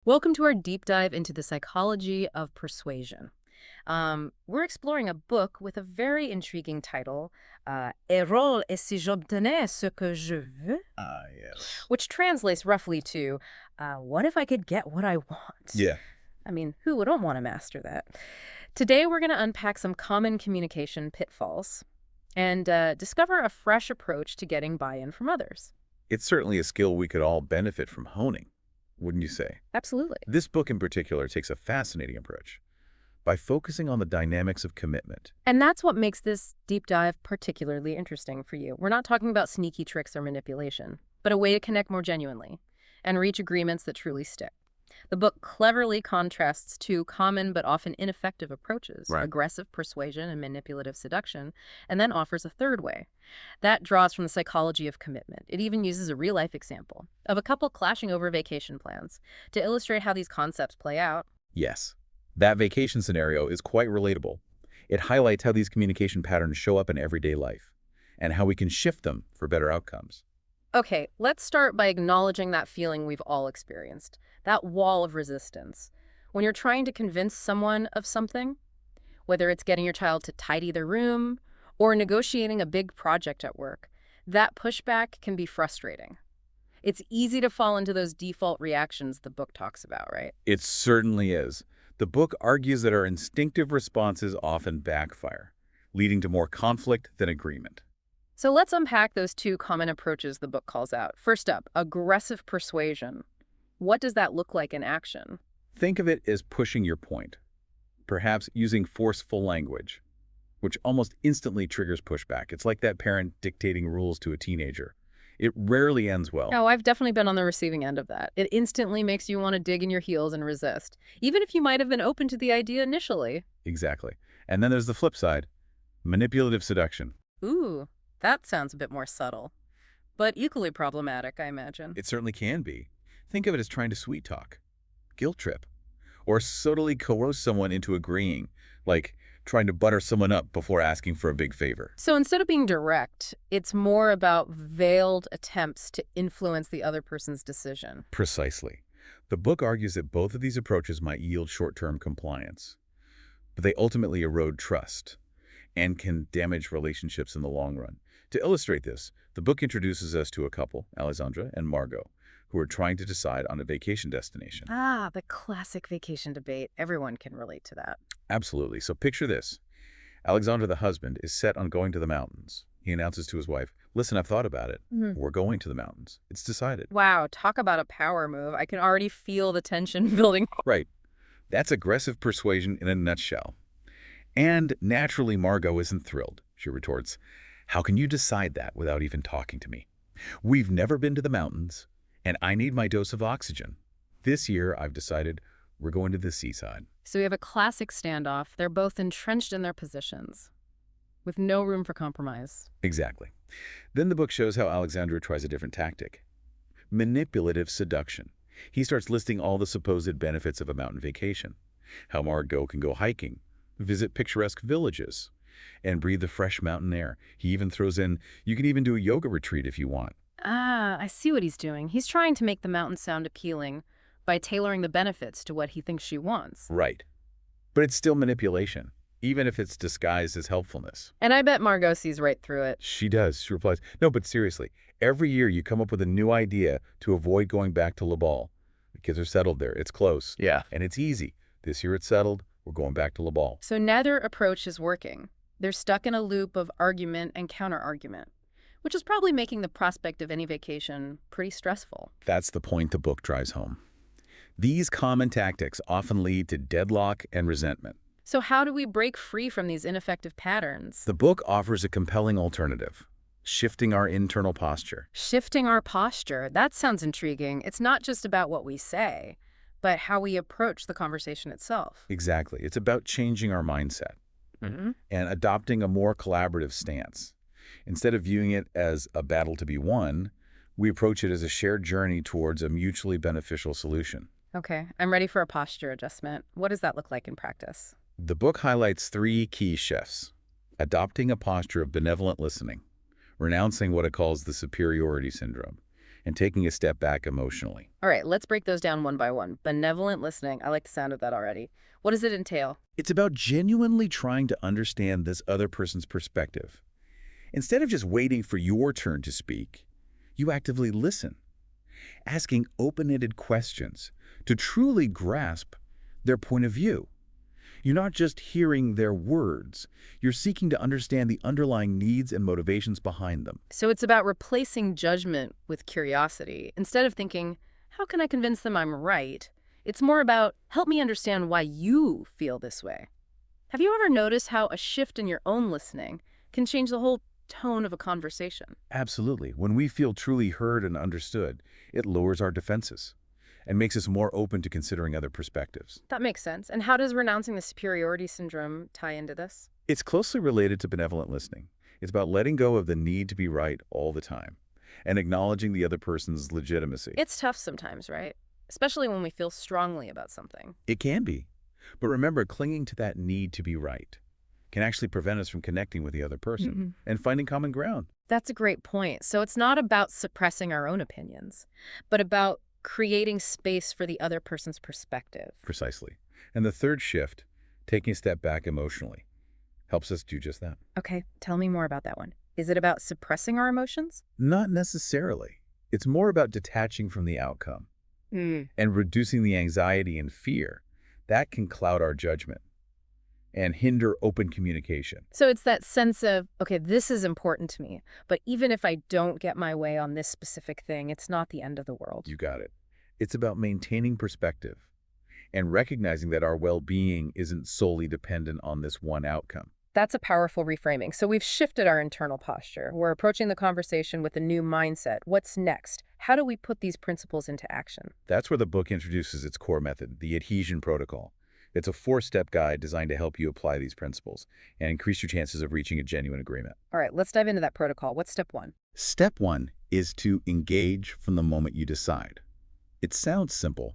Welcome to our deep dive into the psychology of persuasion. We're exploring a book with a very intriguing title, Et rôle et si j'obtenais ce que je veux, Ah, yes. which translates roughly to, what if I could get what I want? Yeah. I mean, who wouldn't want to master that? Today, we're going to unpack some common communication pitfalls and discover a fresh approach to getting buy-in from others. It's certainly a skill we could all benefit from honing, wouldn't you say? Absolutely. This book in particular takes a fascinating approach by focusing on the dynamics of commitment. And that's what makes this deep dive particularly interesting for you. We're not talking about sneaky tricks or manipulation, but a way to connect more genuinely and reach agreements that truly stick. The book cleverly contrasts two common but often ineffective approaches, Right. aggressive persuasion and manipulative seduction, and then offers a third way. That draws from the psychology of commitment. It even uses a real-life example of a couple clashing over vacation plans to illustrate how these concepts play out. Yes, that vacation scenario is quite relatable. It highlights how these communication patterns show up in everyday life and how we can shift them for better outcomes. Okay, let's start by acknowledging that feeling we've all experienced, that wall of resistance. When you're trying to convince someone of something, whether it's getting your child to tidy their room or negotiating a big project at work, that pushback can be frustrating. It's easy to fall into those default reactions the book talks about, right? It certainly is. The book argues that our instinctive responses often backfire, leading to more conflict than agreement. So let's unpack those two common approaches the book calls out. First up, aggressive persuasion. What does that look like in action? Think of it as pushing your point, perhaps using forceful language, which almost instantly triggers pushback. It's like that parent dictating rules to a teenager. It rarely ends well. Oh, I've definitely been on the receiving end of that. It instantly makes you want to dig in your heels and resist, even if you might have been open to the idea initially. Exactly. And then there's the flip side, manipulative seduction. Ooh, that sounds a bit more subtle, but equally problematic, I imagine. It certainly can be. Think of it as trying to sweet talk, guilt trip, or subtly coerce someone into agreeing, like trying to butter someone up before asking for a big favor. So instead of being direct, it's more about veiled attempts to influence the other person's decision. Precisely. The book argues that both of these approaches might yield short-term compliance, but they ultimately erode trust and can damage relationships in the long run. To illustrate this, the book introduces us to a couple, Alexandra and Margot, who are trying to decide on a vacation destination. Ah, the classic vacation debate. Everyone can relate to that. Absolutely. So picture this. Alexander, the husband, is set on going to the mountains. He announces to his wife, listen, I've thought about it. We're going to the mountains. It's decided. Wow, talk about a power move. I can already feel the tension building. Right. That's aggressive persuasion in a nutshell. And naturally, Margot isn't thrilled. She retorts, how can you decide that without even talking to me? We've never been to the mountains, and I need my dose of oxygen. This year, I've decided we're going to the seaside. So we have a classic standoff. They're both entrenched in their positions, with no room for compromise. Exactly. Then the book shows how Alexandra tries a different tactic. Manipulative seduction. He starts listing all the supposed benefits of a mountain vacation. How Margot can go hiking, visit picturesque villages, and breathe the fresh mountain air. He even throws in, you can even do a yoga retreat if you want. Ah, I see what he's doing. He's trying to make the mountain sound appealing by tailoring the benefits to what he thinks she wants. Right. But it's still manipulation, even if it's disguised as helpfulness. And I bet Margot sees right through it. She does. She replies, no, but seriously, every year you come up with a new idea to avoid going back to Le Bal. The kids are settled there. It's close. Yeah. Yeah. And it's easy. This year it's settled. We're going back to Le Bal. So neither approach is working. They're stuck in a loop of argument and counter-argument, which is probably making the prospect of any vacation pretty stressful. That's the point the book drives home. These common tactics often lead to deadlock and resentment. So how do we break free from these ineffective patterns? The book offers a compelling alternative, shifting our internal posture. Shifting our posture. That sounds intriguing. It's not just about what we say, but how we approach the conversation itself. Exactly. It's about changing our mindset and adopting a more collaborative stance. Instead of viewing it as a battle to be won, we approach it as a shared journey towards a mutually beneficial solution. Okay, I'm ready for a posture adjustment. What does that look like in practice? The book highlights 3 key shifts: adopting a posture of benevolent listening, renouncing what it calls the superiority syndrome, and taking a step back emotionally. All right, let's break those down one by one. Benevolent listening. I like the sound of that already. What does it entail? It's about genuinely trying to understand this other person's perspective. Instead of just waiting for your turn to speak, you actively listen, asking open-ended questions to truly grasp their point of view. You're not just hearing their words, you're seeking to understand the underlying needs and motivations behind them. So it's about replacing judgment with curiosity. Instead of thinking, how can I convince them I'm right? It's more about, help me understand why you feel this way. Have you ever noticed how a shift in your own listening can change the whole tone of a conversation? Absolutely. When we feel truly heard and understood, it lowers our defenses and makes us more open to considering other perspectives. That makes sense. And how does renouncing the superiority syndrome tie into this? It's closely related to benevolent listening. It's about letting go of the need to be right all the time and acknowledging the other person's legitimacy. It's tough sometimes, right? Especially when we feel strongly about something. It can be. But remember, clinging to that need to be right can actually prevent us from connecting with the other person and finding common ground. That's a great point. So it's not about suppressing our own opinions, but about creating space for the other person's perspective. Precisely. And the third shift, taking a step back emotionally, helps us do just that. Okay, tell me more about that one. Is it about suppressing our emotions? Not necessarily. It's more about detaching from the outcome and reducing the anxiety and fear. That can cloud our judgment and hinder open communication. So it's that sense of, okay, this is important to me, but even if I don't get my way on this specific thing, it's not the end of the world. You got it. It's about maintaining perspective and recognizing that our well-being isn't solely dependent on this one outcome. That's a powerful reframing. So we've shifted our internal posture. We're approaching the conversation with a new mindset. What's next? How do we put these principles into action? That's where the book introduces its core method, the adhesion protocol. It's a 4-step guide designed to help you apply these principles and increase your chances of reaching a genuine agreement. All right, let's dive into that protocol. What's step one? Step 1 is to engage from the moment you decide. It sounds simple,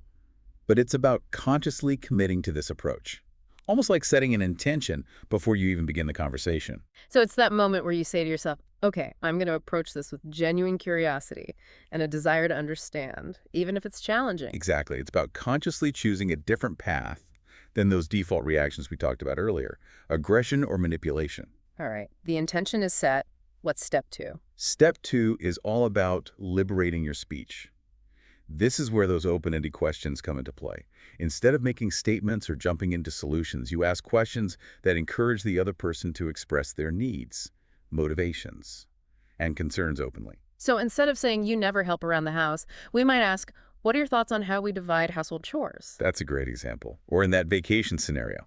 but it's about consciously committing to this approach. Almost like setting an intention before you even begin the conversation. So it's that moment where you say to yourself, okay, I'm going to approach this with genuine curiosity and a desire to understand, even if it's challenging. Exactly. It's about consciously choosing a different path than those default reactions we talked about earlier, aggression or manipulation. All right, the intention is set. What's step 2? Step 2 is all about liberating your speech. This is where those open-ended questions come into play. Instead of making statements or jumping into solutions, you ask questions that encourage the other person to express their needs, motivations, and concerns openly. So instead of saying, you never help around the house, we might ask, what are your thoughts on how we divide household chores? That's a great example. Or in that vacation scenario,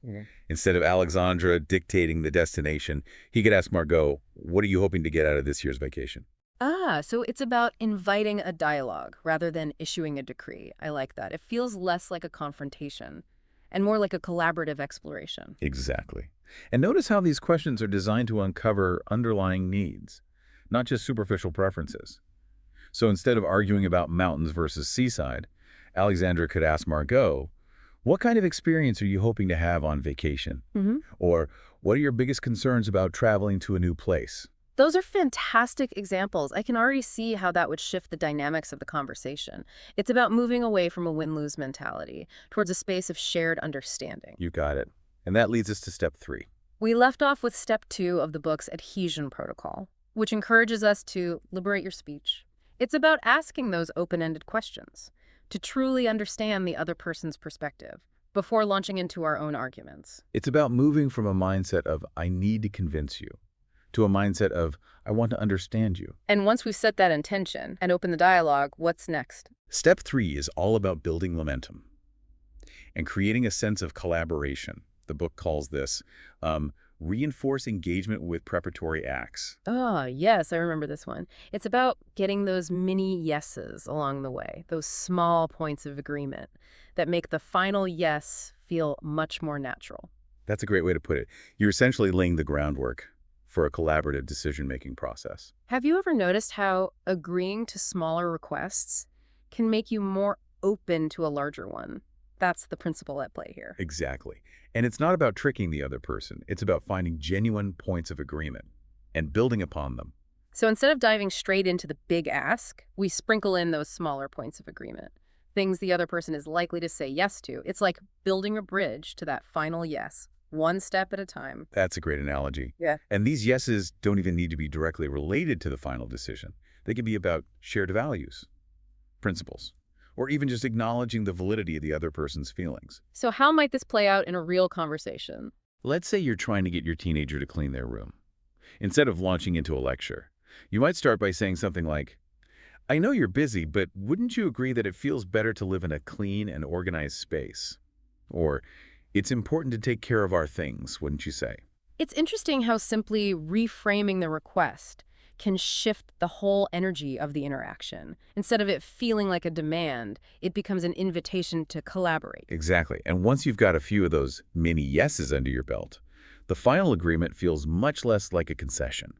instead of Alexandra dictating the destination, he could ask Margot, what are you hoping to get out of this year's vacation? So it's about inviting a dialogue rather than issuing a decree. I like that. It feels less like a confrontation and more like a collaborative exploration. Exactly. And notice how these questions are designed to uncover underlying needs, not just superficial preferences. So instead of arguing about mountains versus seaside, Alexandra could ask Margot, what kind of experience are you hoping to have on vacation? Or what are your biggest concerns about traveling to a new place? Those are fantastic examples. I can already see how that would shift the dynamics of the conversation. It's about moving away from a win-lose mentality towards a space of shared understanding. You got it. And that leads us to step 3. We left off with step 2 of the book's adhesion protocol, which encourages us to liberate your speech. It's about asking those open-ended questions to truly understand the other person's perspective before launching into our own arguments. It's about moving from a mindset of, I need to convince you, to a mindset of, I want to understand you. And once we've set that intention and open the dialogue, what's next? Step 3 is all about building momentum and creating a sense of collaboration. The book calls this reinforce engagement with preparatory acts. Oh, yes, I remember this one. It's about getting those mini yeses along the way, those small points of agreement that make the final yes feel much more natural. That's a great way to put it. You're essentially laying the groundwork for a collaborative decision-making process. Have you ever noticed how agreeing to smaller requests can make you more open to a larger one? That's the principle at play here. Exactly. And it's not about tricking the other person. It's about finding genuine points of agreement and building upon them So instead of diving straight into the big ask, we sprinkle in those smaller points of agreement, things the other person is likely to say yes to. It's like building a bridge to that final yes, one step at a time. That's a great analogy. Yeah. And these yeses don't even need to be directly related to the final decision. They can be about shared values, principles, or even just acknowledging the validity of the other person's feelings. So how might this play out in a real conversation? Let's say you're trying to get your teenager to clean their room. Instead of launching into a lecture, you might start by saying something like, I know you're busy, but wouldn't you agree that it feels better to live in a clean and organized space? Or, it's important to take care of our things, wouldn't you say? It's interesting how simply reframing the request can shift the whole energy of the interaction. Instead of it feeling like a demand, it becomes an invitation to collaborate. Exactly. And once you've got a few of those mini yeses under your belt, the final agreement feels much less like a concession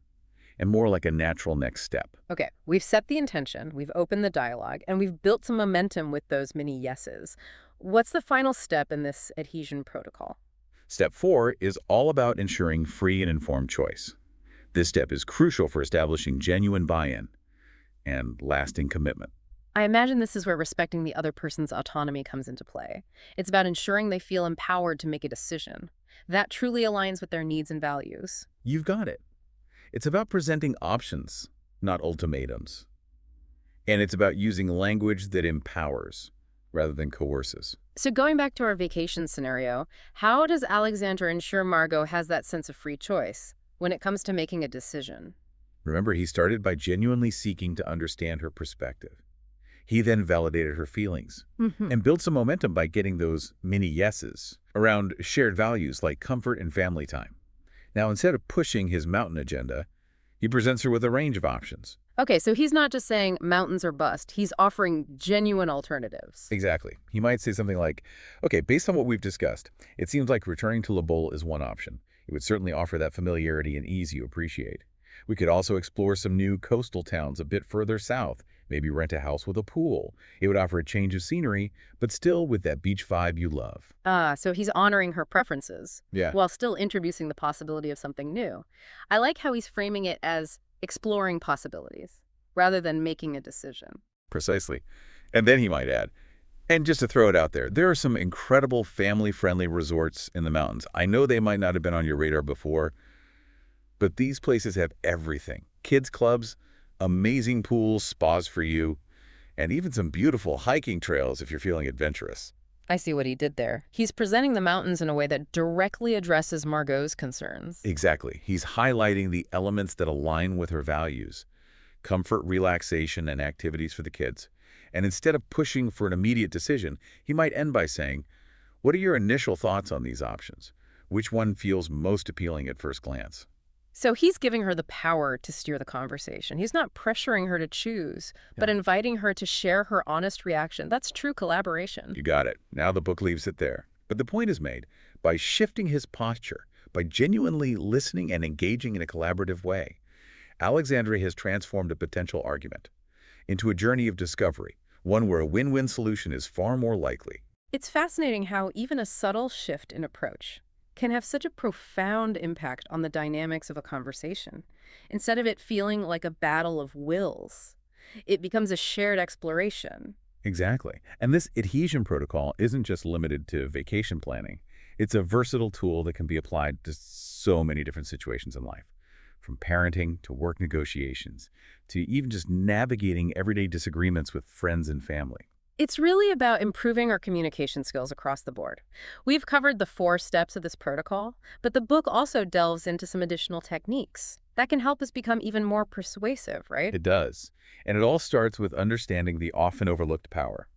and more like a natural next step. Okay, we've set the intention, we've opened the dialogue, and we've built some momentum with those mini yeses. What's the final step in this adhesion protocol? Step 4 is all about ensuring free and informed choice. This step is crucial for establishing genuine buy-in and lasting commitment. I imagine this is where respecting the other person's autonomy comes into play. It's about ensuring they feel empowered to make a decision. That truly aligns with their needs and values. You've got it. It's about presenting options, not ultimatums. And it's about using language that empowers rather than coerces. So going back to our vacation scenario, how does Alexandra ensure Margot has that sense of free choice when it comes to making a decision? Remember, he started by genuinely seeking to understand her perspective. He then validated her feelings and built some momentum by getting those mini yeses around shared values like comfort and family time. Now, instead of pushing his mountain agenda, he presents her with a range of options. Okay, so he's not just saying mountains or bust. He's offering genuine alternatives. Exactly. He might say something like, okay, based on what we've discussed, it seems like returning to La Boule is one option. It would certainly offer that familiarity and ease you appreciate. We could also explore some new coastal towns a bit further south, maybe rent a house with a pool. It would offer a change of scenery, but still with that beach vibe you love. So he's honoring her preferences Yeah, while still introducing the possibility of something new. I like how he's framing it as exploring possibilities rather than making a decision. precisely. And then he might add, and just to throw it out there, there are some incredible family-friendly resorts in the mountains. I know they might not have been on your radar before, but these places have everything. Kids clubs, amazing pools, spas for you, and even some beautiful hiking trails if you're feeling adventurous. I see what he did there. He's presenting the mountains in a way that directly addresses Margot's concerns. Exactly. He's highlighting the elements that align with her values: comfort, relaxation, and activities for the kids. And instead of pushing for an immediate decision, he might end by saying, what are your initial thoughts on these options? Which one feels most appealing at first glance? So he's giving her the power to steer the conversation. He's not pressuring her to choose, but Yeah. inviting her to share her honest reaction. That's true collaboration. You got it. Now the book leaves it there. But the point is made. By shifting his posture, by genuinely listening and engaging in a collaborative way, Alexandria has transformed a potential argument into a journey of discovery, one where a win-win solution is far more likely. It's fascinating how even a subtle shift in approach can have such a profound impact on the dynamics of a conversation. Instead of it feeling like a battle of wills, it becomes a shared exploration. Exactly. And this adhesion protocol isn't just limited to vacation planning. It's a versatile tool that can be applied to so many different situations in life, from parenting to work negotiations to even just navigating everyday disagreements with friends and family. It's really about improving our communication skills across the board. We've covered the 4 steps of this protocol, but the book also delves into some additional techniques that can help us become even more persuasive, right? It does. And it all starts with understanding the often overlooked power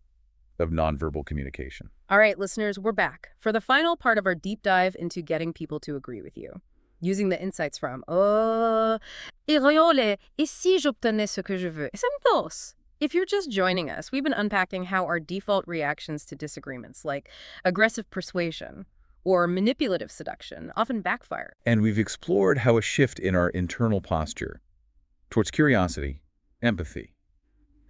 of nonverbal communication. All right, listeners, we're back for the final part of our deep dive into getting people to agree with you. Using the insights from Irriole, et si j'obtenais ce que je veux? Sentos. If you're just joining us, we've been unpacking how our default reactions to disagreements, like aggressive persuasion or manipulative seduction, often backfire. And we've explored how a shift in our internal posture towards curiosity, empathy,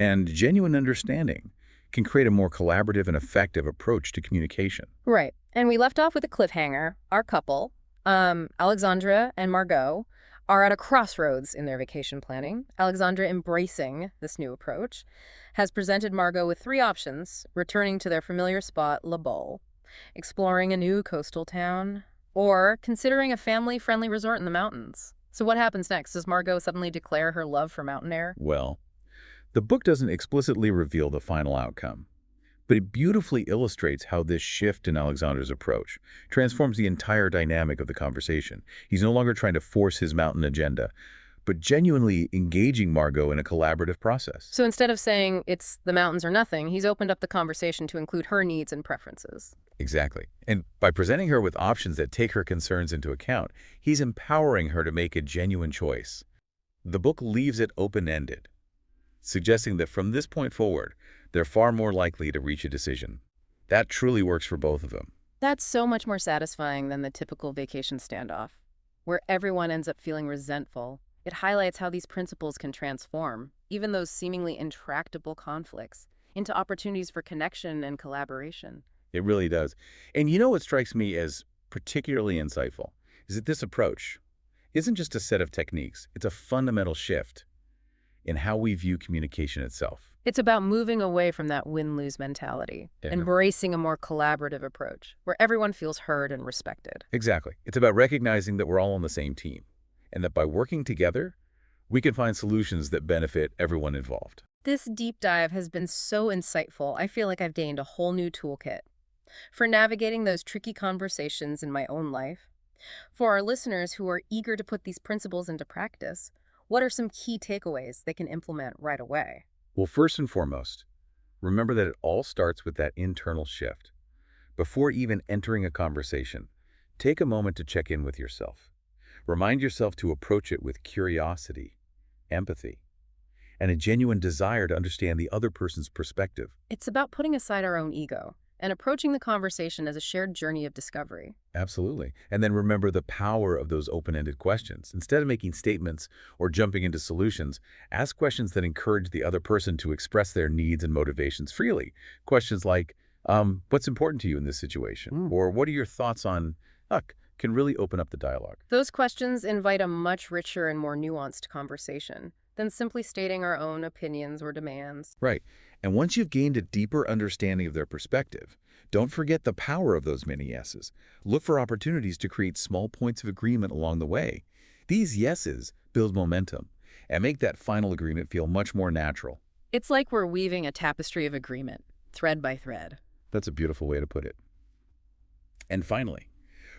and genuine understanding can create a more collaborative and effective approach to communication. Right. And we left off with a cliffhanger. Our couple, Alexandra and Margot, are at a crossroads in their vacation planning. Alexandra, embracing this new approach, has presented Margot with three options: returning to their familiar spot, La Bolle, exploring a new coastal town, or considering a family-friendly resort in the mountains. So what happens next? Does Margot suddenly declare her love for mountain air? Well, the book doesn't explicitly reveal the final outcome, but it beautifully illustrates how this shift in Alexander's approach transforms the entire dynamic of the conversation. He's no longer trying to force his mountain agenda, but genuinely engaging Margot in a collaborative process. So instead of saying it's the mountains or nothing, he's opened up the conversation to include her needs and preferences. Exactly. And by presenting her with options that take her concerns into account, he's empowering her to make a genuine choice. The book leaves it open-ended, suggesting that from this point forward, they're far more likely to reach a decision. That truly works for both of them. That's so much more satisfying than the typical vacation standoff, where everyone ends up feeling resentful. It highlights how these principles can transform, even those seemingly intractable conflicts, into opportunities for connection and collaboration. It really does. And you know what strikes me as particularly insightful is that this approach isn't just a set of techniques, it's a fundamental shift in how we view communication itself. It's about moving away from that win-lose mentality, And embracing a more collaborative approach, where everyone feels heard and respected. exactly. It's about recognizing that we're all on the same team, and that by working together, we can find solutions that benefit everyone involved. This deep dive has been so insightful. I feel like I've gained a whole new toolkit for navigating those tricky conversations in my own life. For our listeners who are eager to put these principles into practice, what are some key takeaways they can implement right away? Well, first and foremost, remember that it all starts with that internal shift. Before even entering a conversation, take a moment to check in with yourself. Remind yourself to approach it with curiosity, empathy, and a genuine desire to understand the other person's perspective. It's about putting aside our own ego and approaching the conversation as a shared journey of discovery. Absolutely. And then remember the power of those open-ended questions. Instead of making statements or jumping into solutions, ask questions that encourage the other person to express their needs and motivations freely. Questions like, what's important to you in this situation? Or what are your thoughts on, can really open up the dialogue. Those questions invite a much richer and more nuanced conversation than simply stating our own opinions or demands. Right. And once you've gained a deeper understanding of their perspective, don't forget the power of those many yeses. Look for opportunities to create small points of agreement along the way. These yeses build momentum and make that final agreement feel much more natural. It's like we're weaving a tapestry of agreement, thread by thread. That's a beautiful way to put it. And finally,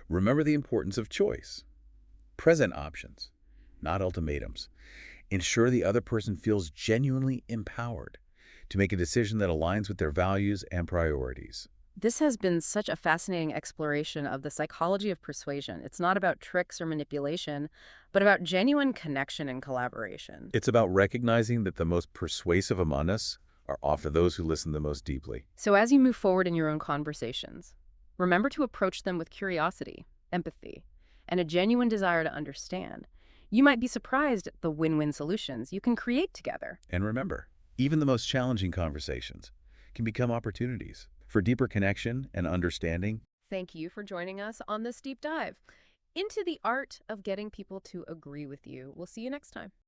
remember the importance of choice. Present options, not ultimatums. Ensure the other person feels genuinely empowered to make a decision that aligns with their values and priorities. This has been such a fascinating exploration of the psychology of persuasion. It's not about tricks or manipulation, but about genuine connection and collaboration. It's about recognizing that the most persuasive among us are often those who listen the most deeply. So as you move forward in your own conversations, remember to approach them with curiosity, empathy, and a genuine desire to understand. You might be surprised at the win-win solutions you can create together. And remember, even the most challenging conversations can become opportunities for deeper connection and understanding. Thank you for joining us on this deep dive into the art of getting people to agree with you. We'll see you next time.